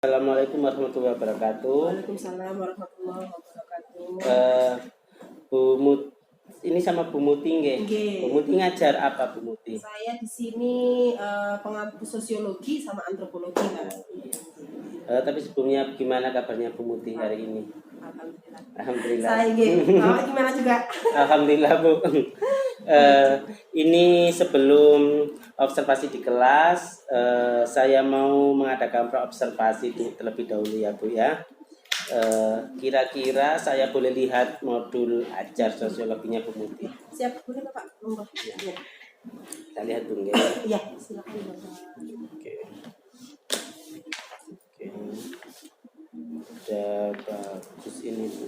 Assalamualaikum warahmatullahi wabarakatuh. Waalaikumsalam warahmatullahi wabarakatuh. Bu Mut, ini sama Bu Muti nggih. Bu Muti ngajar apa Bu Muti? Saya di sini pengampu sosiologi sama antropologi, Mas. Tapi sebelumnya gimana kabarnya Bu Muti hari ini? Alhamdulillah. Alhamdulillah. Saya gimana juga? Alhamdulillah Bu. Ini sebelum observasi di kelas, saya mau mengadakan observasi terlebih dahulu ya Bu ya. Kira-kira saya boleh lihat modul ajar sosiologinya Bu Muti? Siap, boleh Bapak? Ya. Kita lihat dulu ya. Iya, silakan Bapak. Oke. Udah bagus ini Bu.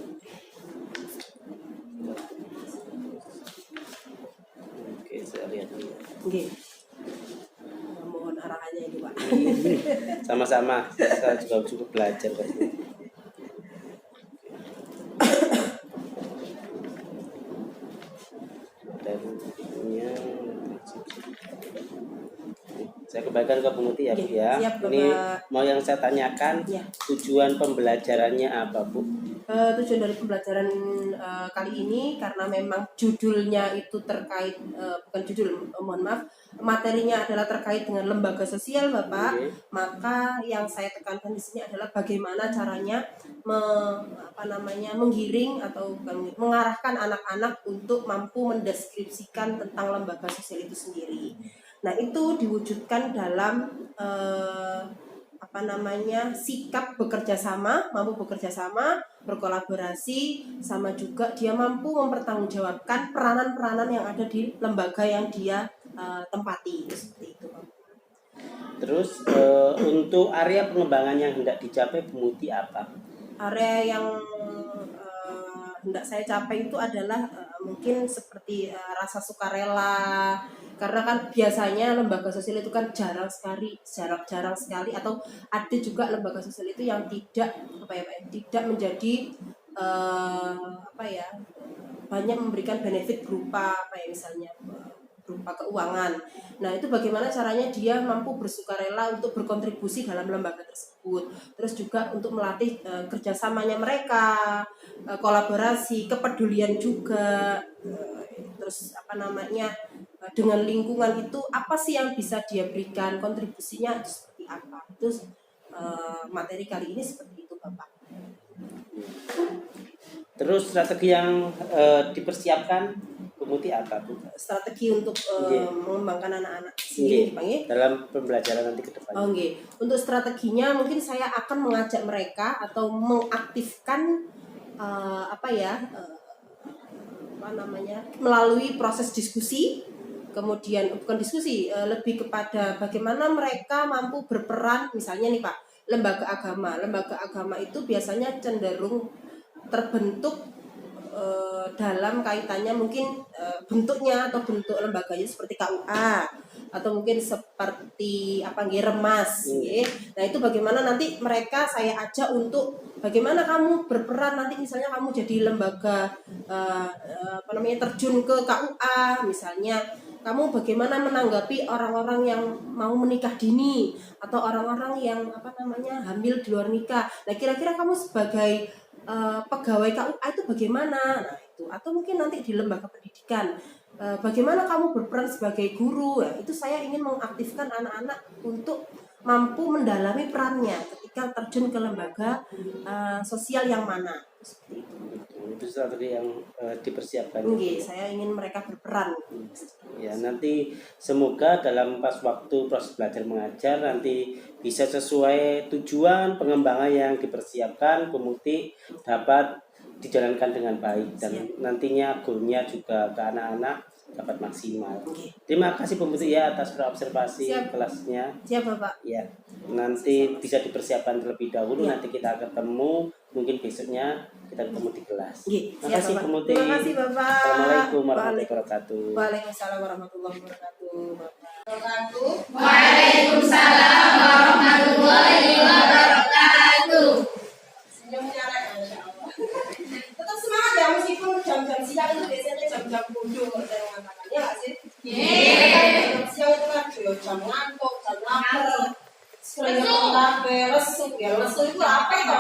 Oke, saya lihat dulu. Oke. Mohon arahannya ini Pak. Sama-sama, saya juga cukup belajar kok. Dan ininya saya kembalikan ke Bu Muti ya Bu ya. Siap, ini Bapak. mau yang saya tanyakan Ya. tujuan pembelajarannya apa Bu? Tujuan dari pembelajaran kali ini karena memang judulnya itu terkait bukan judul, mohon maaf, materinya adalah terkait dengan lembaga sosial Bapak. Oke. Maka yang saya tekankan di sini adalah bagaimana caranya menggiring atau mengarahkan anak-anak untuk mampu mendeskripsikan tentang lembaga sosial itu sendiri. Nah, itu diwujudkan dalam sikap bekerja sama, mampu bekerja sama, berkolaborasi, sama juga dia mampu mempertanggungjawabkan peranan-peranan yang ada di lembaga yang dia tempati, seperti itu. Terus untuk area pengembangan yang hendak dicapai Bu Muti apa? Area yang hendak saya capai itu adalah mungkin seperti rasa sukarela, karena kan biasanya lembaga sosial itu kan jarang sekali atau ada juga lembaga sosial itu yang tidak tidak menjadi banyak memberikan benefit berupa misalnya berupa keuangan. Nah, itu bagaimana caranya dia mampu bersukarela untuk berkontribusi dalam lembaga tersebut. Terus juga untuk melatih kerjasamanya mereka, kolaborasi, kepedulian juga. Terus dengan lingkungan itu apa sih yang bisa dia berikan, kontribusinya seperti apa. Terus materi kali ini seperti itu Bapak. Terus strategi yang dipersiapkan Bu Muti apa Bu? Strategi untuk mengembangkan anak-anak sini dalam pembelajaran nanti ke depan. Untuk strateginya mungkin saya akan mengajak mereka atau mengaktifkan melalui proses diskusi. Kemudian bukan diskusi, lebih kepada bagaimana mereka mampu berperan, misalnya nih Pak, lembaga agama itu biasanya cenderung terbentuk dalam kaitannya mungkin bentuknya atau bentuk lembaganya seperti KUA atau mungkin seperti Remas. Nah, itu bagaimana nanti mereka saya ajak untuk bagaimana kamu berperan nanti, misalnya kamu jadi lembaga terjun ke KUA, misalnya kamu bagaimana menanggapi orang-orang yang mau menikah dini atau orang-orang yang hamil di luar nikah. Nah, kira-kira kamu sebagai pegawai KUA itu bagaimana? Nah, itu atau mungkin nanti di lembaga pendidikan bagaimana kamu berperan sebagai guru. Nah, itu saya ingin mengaktifkan anak-anak untuk mampu mendalami perannya ketika terjun ke lembaga sosial yang mana. Seperti itu. Itu strategi yang dipersiapkan. Saya ingin mereka berperan. Ya, nanti semoga dalam pas waktu proses belajar mengajar nanti bisa sesuai tujuan pengembangan yang dipersiapkan, Bu Muti dapat dijalankan dengan baik dan nantinya goalnya juga ke anak-anak dapat maksimal. Terima kasih Bu Muti ya atas observasi kelasnya. Siap Bapak. Ya, nanti bisa dipersiapkan terlebih dahulu. Nanti kita ketemu mungkin besoknya kita ketemu di kelas. Terima kasih Bu Muti. Terima kasih Bapak. Assalamualaikum warahmatullahi wabarakatuh. Waalaikumsalam warahmatullahi wabarakatuh. Waalaikumsalam warahmatullahi wabarakatuh. Senyumnya tetap semangat ya, meskipun jam-jam siang itu biasanya jam-jam bodoh saya mengatakan, ya nggak sih? Jam siang itu kan jam ngantuk, jam lapar, sering lesu masuk itu apa itu?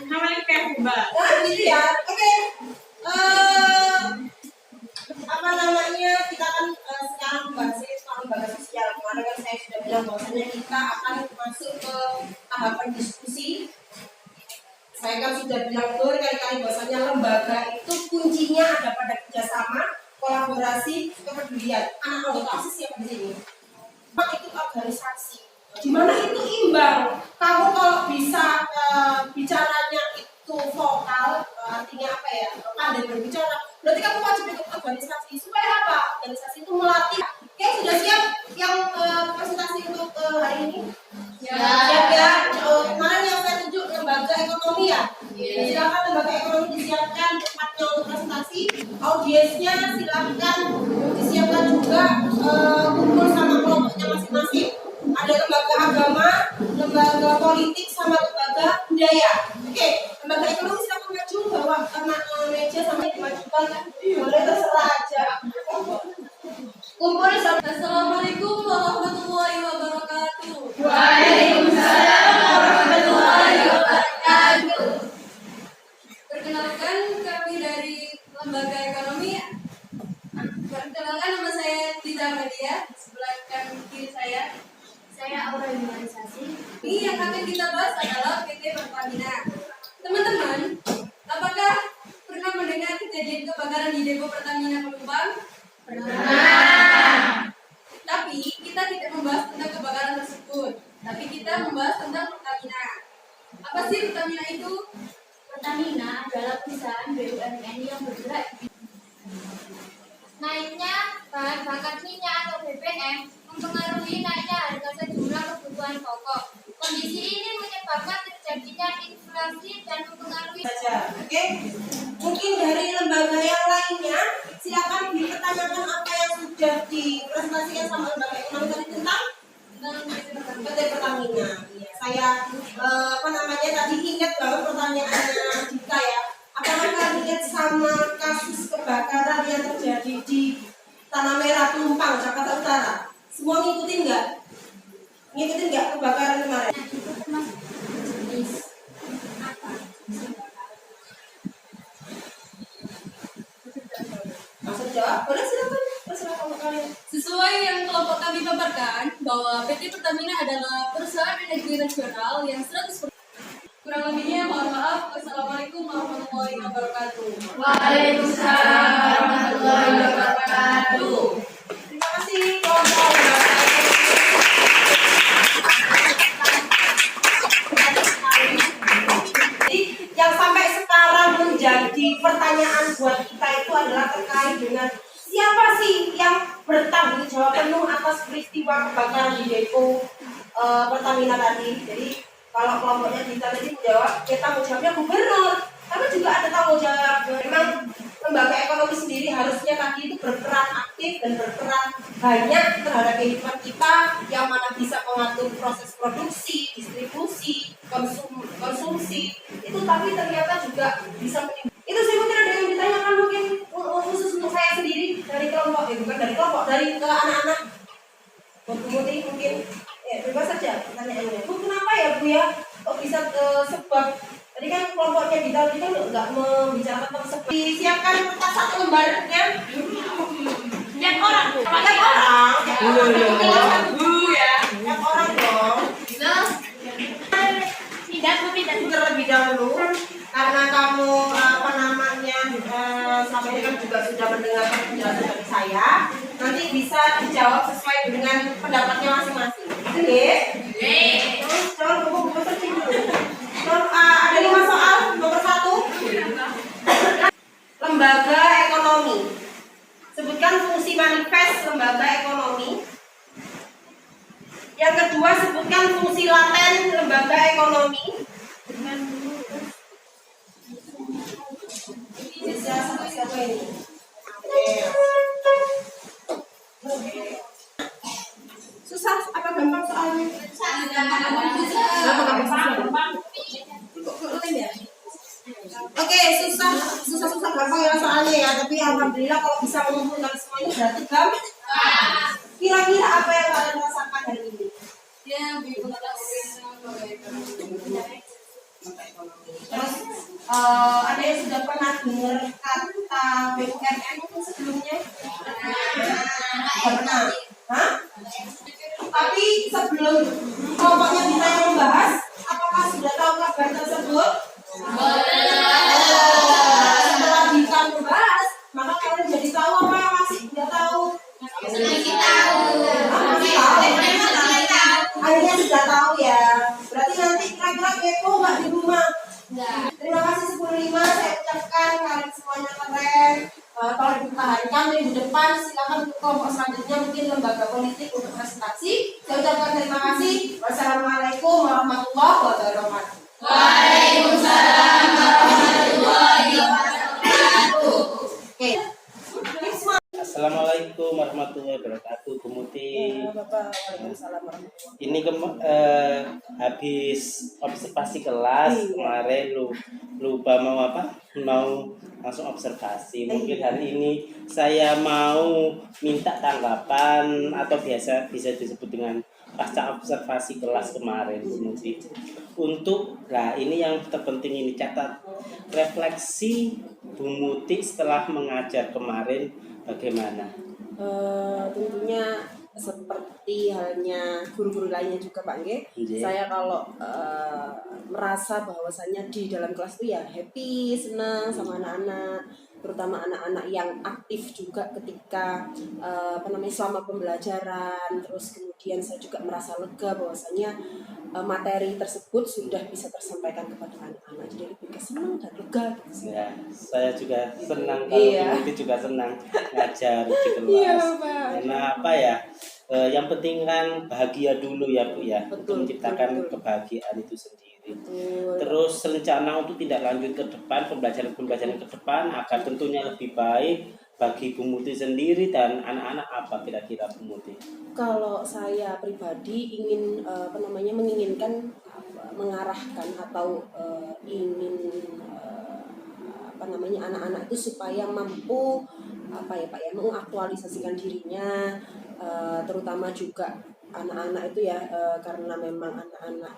Namanya kayak Mbak. Nah, gitu ya. Oke. Apa namanya? Kita kan sekarang membahas soal lembaga sosial. Kemarin kan saya sudah bilang bahwasanya kita akan masuk ke tahapan diskusi. Saya kan sudah bilang berkali-kali bahwasanya lembaga itu kuncinya ada pada kerjasama, kolaborasi, kepedulian. Anak anggota OSIS siapa di sini? Pak, itu organisasi. Di mana itu imbang. Kamu kalau bisa bicaranya itu vokal, artinya apa ya? Pandai berbicara. Berarti kamu wajib ikut organisasi. Supaya apa? Organisasi itu melatih. Oke, sudah siap yang presentasi untuk hari ini? Ya. Siap ya. Kemarin yang saya tunjuk lembaga ekonomi ya. Silakan lembaga ekonomi disiapkan tempatnya untuk presentasi. Audiensnya silakan disiapkan juga kumpul sama kelompoknya masing-masing. Ada lembaga agama, lembaga politik, sama lembaga budaya. Oke, lembaga ekonomi silakan maju bawa meja sama dimajukan. Boleh terserah aja. Kumpul sama. Assalamualaikum warahmatullahi wabarakatuh. Waalaikumsalam warahmatullahi wabarakatuh. Perkenalkan, kami dari Lembaga Ekonomi. Perkenalkan, nama saya Tita Media. Sebelah kanan kiri saya Saya Aura Humanisasi. Ini yang akan kita bahas adalah PT Pertamina. Teman-teman, apakah pernah mendengar kejadian kebakaran di depo Pertamina Pelumpang? Tapi kita tidak membahas tentang kebakaran tersebut, tapi kita membahas tentang Pertamina. Apa sih Pertamina itu? Pertamina adalah perusahaan BUMN yang bergerak di naiknya bahan bakar minyak atau BBM mempengaruhi naiknya harga sejumlah kebutuhan pokok. Kondisi ini menyebabkan terjadinya inflasi dan mempengaruhi Saja, oke? Mungkin dari lembaga yang lainnya, silakan dipertanyakan apa yang sudah dipresentasikan sama lembaga ekonomi tadi tentang PT Pertamina. Iya, saya tadi ingat banget pertanyaannya Dika ya. Apakah kalian ingat sama kasus kebakaran yang terjadi di Tanah Merah Pelumpang, Jakarta Utara? Semua ngikutin nggak? Ngikutin nggak kebakaran kemarin? itu termasuk jenis apa? Langsung jawab, boleh silakan. Terserah kamu kalian. Sesuai yang kelompok kami paparkan, bahwa PT Pertamina adalah perusahaan energi nasional yang 100%. Kurang lebihnya mohon maaf. Wassalamualaikum warahmatullahi wabarakatuh. Waalaikumsalam warahmatullahi wabarakatuh. Terima kasih kelompok. Jadi yang sampai sekarang menjadi pertanyaan buat kita itu adalah terkait dengan siapa sih yang bertanggung jawab penuh atas peristiwa kebakaran di depo Pertamina tadi. Jadi kalau kelompoknya kita tadi menjawab, ya tanggung jawabnya gubernur. Tapi juga ada tanggung jawab. Memang lembaga ekonomi sendiri harusnya tadi itu berperan aktif dan berperan banyak terhadap kehidupan kita, yang mana bisa mengatur proses produksi, distribusi, konsumsi. Itu tapi ternyata juga bisa menimbulkan. Itu sih mungkin ada yang ditanyakan mungkin khusus untuk saya sendiri dari kelompok, bukan dari kelompok, dari ke anak-anak. Bu Muti mungkin bebas saja pertanyaannya. Bu, kenapa ya Bu ya? Kok bisa sebab tadi kan kelompoknya kita tadi kan nggak membicarakan tentang sebab. Disiapkan kertas satu lembarnya. Lihat orang. Tiap orang. Bu ya. Tiap orang dong. Tidak. Terlebih dahulu karena kamu selama ini kan juga sudah mendengarkan penjelasan dari saya, nanti bisa dijawab sesuai dengan pendapatnya masing-masing. Oke? Terus coba buku searching dulu. Ada 5 soal. Nomor 1, lembaga ekonomi. Sebutkan fungsi manifest lembaga ekonomi. Yang kedua, sebutkan fungsi laten lembaga ekonomi. Bisa sampai siapa ini? Susah apa gampang soalnya? Oke, susah gampang ya soalnya ya. Tapi alhamdulillah kalau bisa mengumpulkan semuanya berarti gampang. Kira-kira apa yang kalian rasakan hari ini? Ya, Ibu Kota Provinsi Lembaga Ekonomi. ekonomi. Terus ada yang sudah pernah dengar kata BUMN sebelumnya? Nggak pernah. Hah? Tapi sebelum kelompoknya ditanya membahas, apakah sudah tahu kabar tersebut? Setelah kita membahas, maka kalian jadi tahu apa masih tidak tahu? Masih tahu. Akhirnya sudah tahu ya. Berarti nanti kira-kira kepo nggak di rumah? Terima kasih 10.5 saya ucapkan, kalian semuanya keren. Kalau dipertahankan minggu depan silakan untuk kelompok selanjutnya mungkin lembaga politik untuk presentasi. Saya ucapkan terima kasih. Wassalamualaikum warahmatullahi wabarakatuh. Waalaikumsalam warahmatullahi wabarakatuh. Oke. Assalamualaikum warahmatullahi wabarakatuh, Bu Muti. Bapak, waalaikumsalam warahmatullahi wabarakatuh. Ini habis observasi kelas kemarin lupa mau apa? Mau langsung observasi. Mungkin hari ini saya mau minta tanggapan atau biasa bisa disebut dengan pasca observasi kelas kemarin, Bu Muti. Ini yang terpenting ini catat refleksi Bu Muti setelah mengajar kemarin bagaimana? Tentunya seperti halnya guru-guru lainnya juga Pak Nge. Iya. Saya kalau merasa bahwasannya di dalam kelas itu ya happy, senang sama anak-anak, terutama anak-anak yang aktif juga ketika selama pembelajaran. Terus kemudian saya juga merasa lega bahwasanya materi tersebut sudah bisa tersampaikan kepada anak-anak, jadi lebih senang dan lega gitu. Ya, saya juga senang kalau Iya. Bu Muti juga senang ngajar di kelas. Iya, Pak. Karena apa ya? Yang penting kan bahagia dulu ya Bu ya, untuk Betul, menciptakan betul. kebahagiaan itu sendiri. Betul. Terus rencana untuk tidak lanjut ke depan, pembelajaran ke depan agar tentunya lebih baik bagi Bu Muti sendiri dan anak-anak apa kira-kira Bu Muti? Kalau saya pribadi ingin menginginkan mengarahkan atau ingin anak-anak itu supaya mampu mengaktualisasikan dirinya, terutama juga anak-anak itu ya, karena memang anak-anak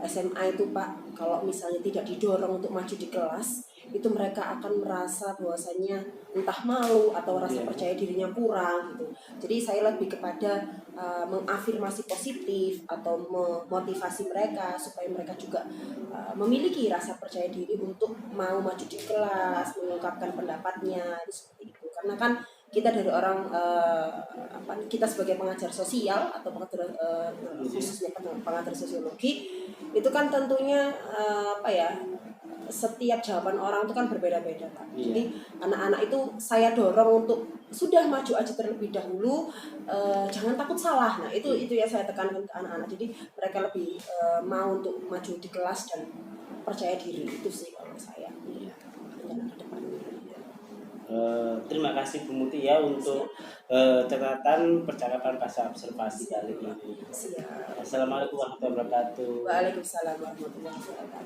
SMA itu Pak, kalau misalnya tidak didorong untuk maju di kelas, itu mereka akan merasa bahwasanya entah malu atau rasa percaya dirinya kurang gitu. Jadi saya lebih kepada mengafirmasi positif atau memotivasi mereka supaya mereka juga memiliki rasa percaya diri untuk mau maju di kelas, mengungkapkan pendapatnya, seperti itu. Karena kan kita dari orang kita sebagai pengajar sosial atau pengajar khususnya pengajar sosiologi itu kan tentunya setiap jawaban orang itu kan berbeda-beda Pak. Iya. Jadi anak-anak itu saya dorong untuk sudah maju aja terlebih dahulu, jangan takut salah. Nah itu yang saya tekankan ke anak-anak. Jadi mereka lebih mau untuk maju di kelas dan percaya diri, itu sih kalau saya rencana ke depan. Terima kasih Bu Muti ya untuk catatan percakapan pasca observasi kali ini. Siap. Assalamualaikum warahmatullahi wabarakatuh. Waalaikumsalam warahmatullahi wabarakatuh.